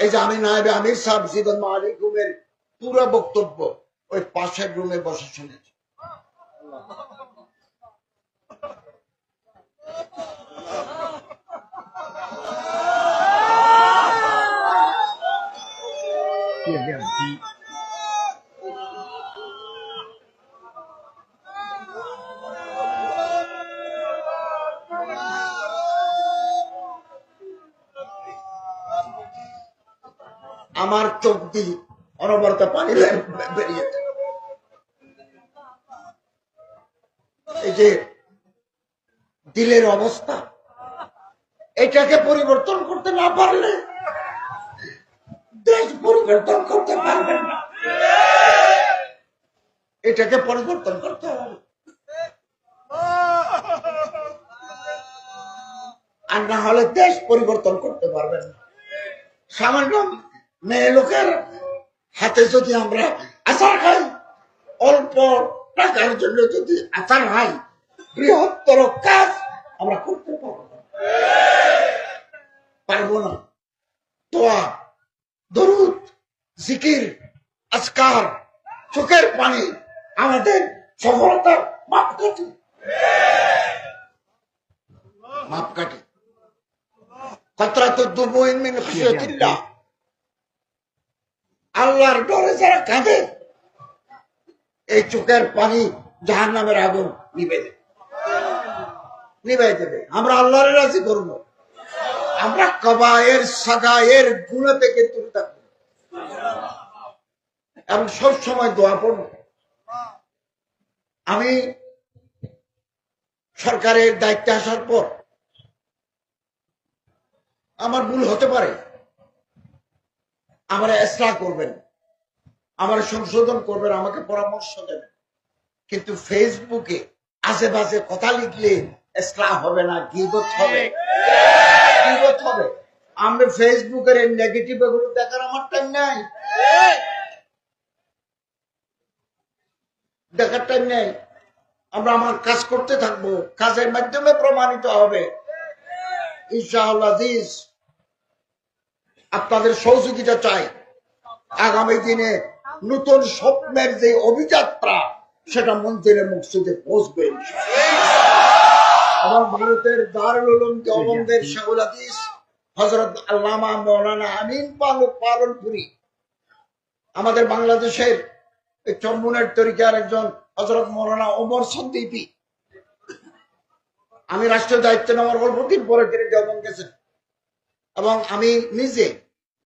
এই যে আমি নায়েবে আমির সাহেব জীবন মালিক রুমের পুরো বক্তব্য ওই পাশের রুমে বসে শুনেছি। আমার চোখ দিয়ে অনবরত পানি বেরিয়েছে। এই যে দিলের অবস্থা, এটাকে পরিবর্তন করতে না পারলে দেশ পরিবর্তন করতে পারবেন না। এটাকে পরিবর্তন করতে হবে, আর না হলে দেশ পরিবর্তন করতে পারবেন না। সামান্য মেয়ে লোকের হাতে যদি আমরা আচার খাই, অল্প টাকার জন্য যদি আচার খাই, বৃহত্তর কাজ আমরা করতে পারবো না। দোয়া, দরুদ, জিকির, আজকার, চোখের পানি আমাদের সফলতার মাপকাঠি। আল্লাহর ডরে যারা কাঁদে, এই চোখের পানি জাহান্নামের আগুন নিভাই দেবে। আমরা আল্লাহর রাজি করব, আমরা কবায়ের সাগায়ের গুনাহ থেকে দূরে থাকবো এবং সবসময় দোয়া করব। আমি সরকারের দায়িত্বে আসার পর আমার ভুল হতে পারে, আমার ইসলাহ করবেন, আমার সংশোধন করবেন, আমাকে পরামর্শ দেবেন, কিন্তু ফেসবুকে আজে বাজে কথা লিখলে ইসলাহ হবে না, গীবত হবে। আমরা ফেসবুকের নেগেটিভ এগুলো দেখার আমার টাইম নাই, দেখার টাইম নেই। আমরা আমার কাজ করতে থাকবো, কাজের মাধ্যমে প্রমাণিত হবে ইনশাআল্লাহ। আপনাদের সহযোগিতা চাই। আগামী দিনে নতুন স্বপ্নের যে অভিযাত্রা, সেটা মন্দিরে মসজিদে পৌঁছবে। এবং ভারতের দারুল উলুম দেওবন্দের শাহুল হাদিস হযরত আল্লামা মাওলানা আমিন পালনপুরি, আমাদের বাংলাদেশের চরমুনের তরিকার একজন হযরত মাওলানা ওমর সন্দ্বীপী, আমি রাষ্ট্রীয় দায়িত্ব নেওয়ার অল্প দিন পরে তিনি দেওবন্দ গেছেন এবং আমি নিজে